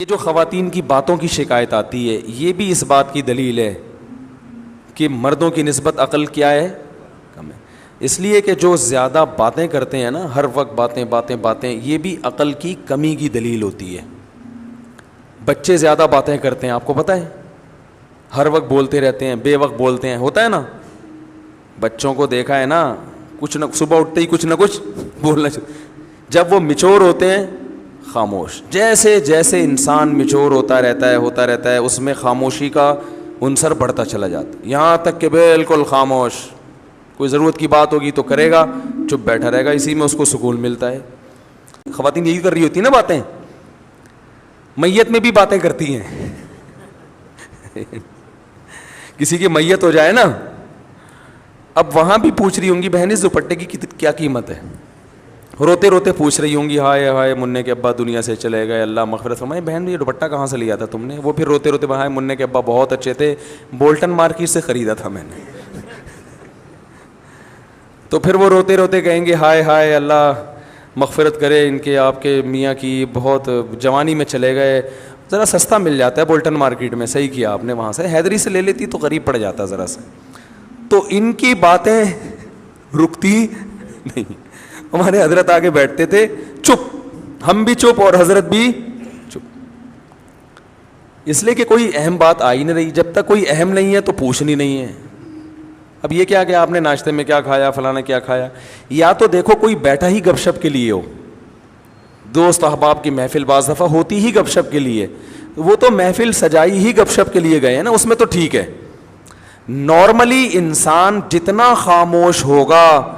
یہ جو خواتین کی باتوں کی شکایت آتی ہے یہ بھی اس بات کی دلیل ہے کہ مردوں کی نسبت عقل کیا ہے، کم ہے. اس لیے کہ جو زیادہ باتیں کرتے ہیں نا، ہر وقت باتیں باتیں باتیں، یہ بھی عقل کی کمی کی دلیل ہوتی ہے. بچے زیادہ باتیں کرتے ہیں، آپ کو پتہ ہے، ہر وقت بولتے رہتے ہیں، بے وقت بولتے ہیں، ہوتا ہے نا. بچوں کو دیکھا ہے نا، کچھ نہ صبح اٹھتے ہی کچھ نہ کچھ بولنا چاہتے. جب وہ میچور ہوتے ہیں خاموش. جیسے جیسے انسان میچور ہوتا رہتا ہے اس میں خاموشی کا عنصر بڑھتا چلا جاتا ہے، یہاں تک کہ بالکل خاموش. کوئی ضرورت کی بات ہوگی تو کرے گا، چپ بیٹھا رہے گا، اسی میں اس کو سکون ملتا ہے. خواتین یہی کر رہی ہوتی ہیں نا باتیں، میت میں بھی باتیں کرتی ہیں. کسی کی میت ہو جائے نا، اب وہاں بھی پوچھ رہی ہوں گی بہن اس دوپٹے کی کیا قیمت ہے، روتے روتے پوچھ رہی ہوں گی، ہائے ہائے منع کے ابا دنیا سے چلے گئے، اللہ مغفرت فرمائے. بہن یہ دوپٹہ کہاں سے لیا تھا تم نے؟ وہ پھر روتے روتے ہائے منع کے ابا بہت اچھے تھے، بولٹن مارکیٹ سے خریدا تھا میں نے. تو پھر وہ روتے روتے کہیں گے ہائے ہائے اللہ مغفرت کرے ان کے آپ کے میاں کی، بہت جوانی میں چلے گئے. ذرا سستا مل جاتا ہے بولٹن مارکیٹ میں، صحیح کیا آپ نے، وہاں سے حیدری سے لے لیتی تو قریب پڑ جاتا ذرا سے. تو ان کی باتیں رکتی نہیں. ہمارے حضرت آگے بیٹھتے تھے چپ، ہم بھی چپ اور حضرت بھی چپ، اس لیے کہ کوئی اہم بات آئی نہیں رہی. جب تک کوئی اہم نہیں ہے تو پوچھنی نہیں ہے. اب یہ کیا کہ آپ نے ناشتے میں کیا کھایا، فلانا کیا کھایا، یا تو دیکھو کوئی بیٹھا ہی گپ شپ کے لیے ہو. دوست احباب کی محفل بعض دفعہ ہوتی ہی گپ شپ کے لیے، وہ تو محفل سجائی ہی گپ شپ کے لیے گئے ہیں نا، اس میں تو ٹھیک ہے. نارملی انسان جتنا خاموش ہوگا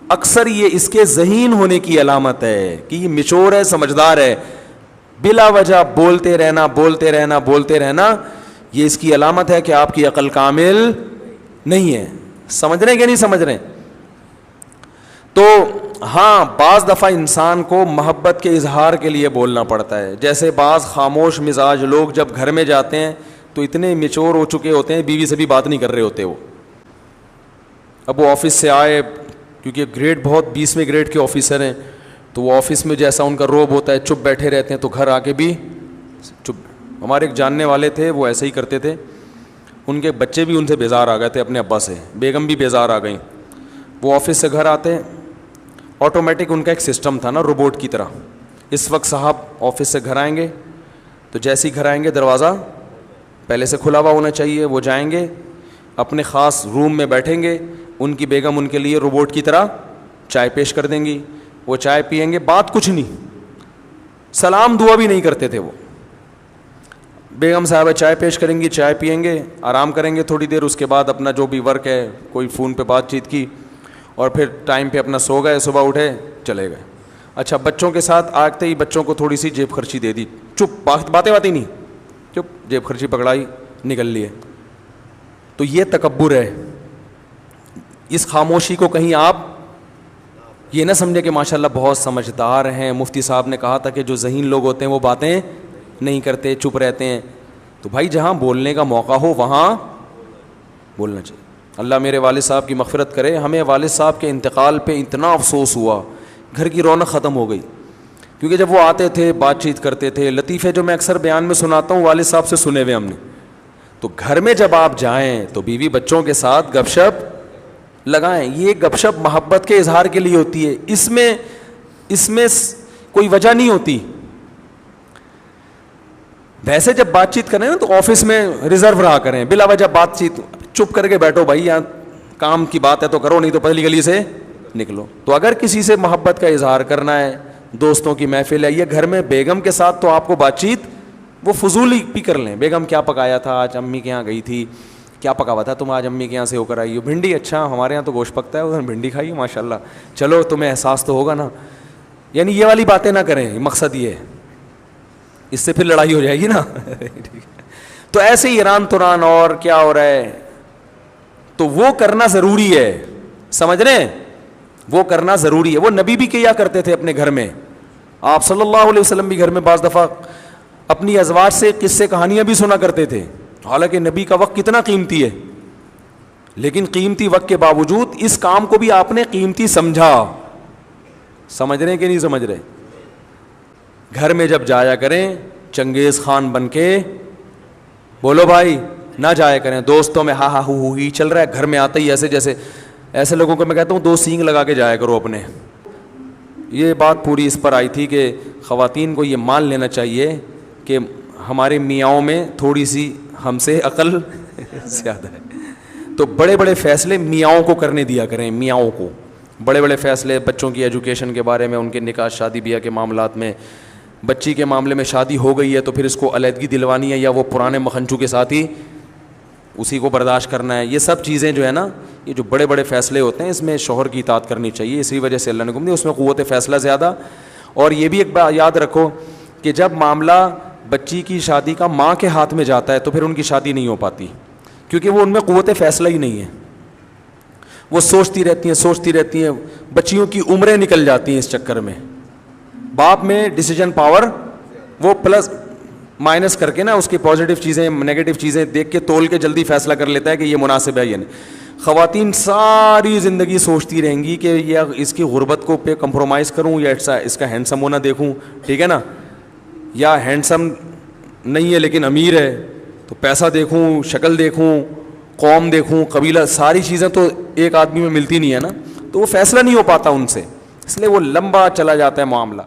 اکثر یہ اس کے ذہین ہونے کی علامت ہے کہ یہ میچور ہے، سمجھدار ہے. بلا وجہ بولتے رہنا بولتے رہنا بولتے رہنا، یہ اس کی علامت ہے کہ آپ کی عقل کامل نہیں ہے. سمجھ رہے ہیں کہ نہیں سمجھ رہے ہیں؟ تو ہاں بعض دفعہ انسان کو محبت کے اظہار کے لیے بولنا پڑتا ہے. جیسے بعض خاموش مزاج لوگ جب گھر میں جاتے ہیں تو اتنے میچور ہو چکے ہوتے ہیں، بیوی سے بھی بات نہیں کر رہے ہوتے. وہ اب وہ آفس سے آئے، کیونکہ گریڈ بہت 20ویں گریڈ کے آفیسر ہیں، تو وہ آفس میں جیسا ان کا روب ہوتا ہے چپ بیٹھے رہتے ہیں، تو گھر آ کے بھی چپ. ہمارے ایک جاننے والے تھے، وہ ایسے ہی کرتے تھے. ان کے بچے بھی ان سے بیزار آ گئے تھے اپنے ابا سے، بیگم بھی بیزار آ گئیں. وہ آفس سے گھر آتے، آٹومیٹک ان کا ایک سسٹم تھا نا روبوٹ کی طرح. اس وقت صاحب آفس سے گھر آئیں گے تو جیسے ہی گھر آئیں گے دروازہ پہلے سے کھلا ہوا ہونا چاہیے. وہ جائیں گے اپنے خاص روم میں بیٹھیں گے، ان کی بیگم ان کے لیے روبوٹ کی طرح چائے پیش کر دیں گی. وہ چائے پئیں گے، بات کچھ نہیں، سلام دعا بھی نہیں کرتے تھے. وہ بیگم صاحبہ چائے پیش کریں گی، چائے پئیں گے، آرام کریں گے تھوڑی دیر، اس کے بعد اپنا جو بھی ورک ہے کوئی فون پہ بات چیت کی، اور پھر ٹائم پہ اپنا سو گئے، صبح اٹھے چلے گئے. اچھا بچوں کے ساتھ آتے ہی بچوں کو تھوڑی سی جیب خرچی دے دی، چپ، باتیں نہیں، چپ، جیب خرچی پکڑائی، نکل لیے. تو یہ تکبر ہے. اس خاموشی کو کہیں آپ یہ نہ سمجھے کہ ماشاءاللہ بہت سمجھدار ہیں. مفتی صاحب نے کہا تھا کہ جو ذہین لوگ ہوتے ہیں وہ باتیں نہیں کرتے، چپ رہتے ہیں. تو بھائی جہاں بولنے کا موقع ہو وہاں بولنا چاہیے. اللہ میرے والد صاحب کی مغفرت کرے، ہمیں والد صاحب کے انتقال پہ اتنا افسوس ہوا، گھر کی رونق ختم ہو گئی. کیونکہ جب وہ آتے تھے بات چیت کرتے تھے، لطیفے جو میں اکثر بیان میں سناتا ہوں والد صاحب سے سنے ہوئے ہم نے. تو گھر میں جب آپ جائیں تو بیوی بچوں کے ساتھ گپ شپ لگائیں. یہ گپ شپ محبت کے اظہار کے لیے ہوتی ہے، اس میں کوئی وجہ نہیں ہوتی. ویسے جب بات چیت کریں نا تو آفس میں ریزرو رہا کریں، بلا وجہ بات چیت چپ کر کے بیٹھو. بھائی یہاں کام کی بات ہے تو کرو، نہیں تو پہلی گلی سے نکلو. تو اگر کسی سے محبت کا اظہار کرنا ہے، دوستوں کی محفل ہے، یہ گھر میں بیگم کے ساتھ تو آپ کو بات چیت وہ فضول بھی کر لیں. بیگم کیا پکایا تھا آج، امی کے یہاں گئی تھی، کیا پکا ہوا تھا تم آج امی کے یہاں سے ہو کر آئی ہو؟ بھنڈی، اچھا ہمارے یہاں تو گوشت پکتا ہے، ادھر بھنڈی کھائی ماشاء اللہ، چلو تمہیں احساس تو ہوگا نا. یعنی یہ والی باتیں نہ کریں، مقصد یہ ہے، اس سے پھر لڑائی ہو جائے گی نا. تو ایسے ہی ایران توران اور کیا ہو رہا ہے، تو وہ کرنا ضروری ہے. سمجھ رہے ہیں؟ وہ کرنا ضروری ہے. وہ نبی بھی کیا کرتے تھے اپنے گھر میں. آپ صلی اللہ علیہ وسلم بھی گھر میں بعض دفعہ اپنی ازواج سے قصے کہانیاں بھی سنا کرتے تھے. حالانکہ نبی کا وقت کتنا قیمتی ہے، لیکن قیمتی وقت کے باوجود اس کام کو بھی آپ نے قیمتی سمجھا. سمجھ رہے ہیں کہ نہیں سمجھ رہے؟ گھر میں جب جایا کریں چنگیز خان بن کے بولو بھائی نہ جایا کریں دوستوں میں ہا ہا ہو ہی چل رہا ہے, گھر میں آتے ہی ایسے جیسے ایسے لوگوں کو میں کہتا ہوں 2 سینگ لگا کے جایا کرو اپنے. یہ بات پوری اس پر آئی تھی کہ خواتین کو یہ مان لینا چاہیے کہ ہمارے میاؤں میں تھوڑی سی ہم سے عقل زیادہ ہے, تو بڑے بڑے فیصلے میاؤں کو کرنے دیا کریں. میاؤں کو بڑے بڑے فیصلے بچوں کی ایجوکیشن کے بارے میں, ان کے نکاح شادی بیاہ کے معاملات میں, بچی کے معاملے میں شادی ہو گئی ہے تو پھر اس کو علیحدگی دلوانی ہے یا وہ پرانے مکھنچو کے ساتھ ہی اسی کو برداشت کرنا ہے. یہ سب چیزیں جو ہے نا, یہ جو بڑے بڑے فیصلے ہوتے ہیں اس میں شوہر کی اطاعت کرنی چاہیے. اسی وجہ سے اللہ نے حکم دیا, اس میں قوت فیصلہ زیادہ. اور یہ بھی ایک بات یاد رکھو کہ جب معاملہ بچی کی شادی کا ماں کے ہاتھ میں جاتا ہے تو پھر ان کی شادی نہیں ہو پاتی, کیونکہ وہ ان میں قوت فیصلہ ہی نہیں ہے. وہ سوچتی رہتی ہیں, بچیوں کی عمریں نکل جاتی ہیں اس چکر میں. باپ میں ڈیسیجن پاور وہ پلس مائنس کر کے نا اس کی پازیٹیو چیزیں نیگیٹو چیزیں دیکھ کے تول کے جلدی فیصلہ کر لیتا ہے کہ یہ مناسب ہے یا نہیں. خواتین ساری زندگی سوچتی رہیں گی کہ یہ اس کی غربت کو پہ کمپرومائز کروں یا اس کا ہینڈسم ہونا دیکھوں, ٹھیک ہے نا, یا ہینڈسم نہیں ہے لیکن امیر ہے تو پیسہ دیکھوں, شکل دیکھوں, قوم دیکھوں, قبیلہ, ساری چیزیں تو ایک آدمی میں ملتی نہیں ہے نا, تو وہ فیصلہ نہیں ہو پاتا ان سے, اس لیے وہ لمبا چلا جاتا ہے معاملہ.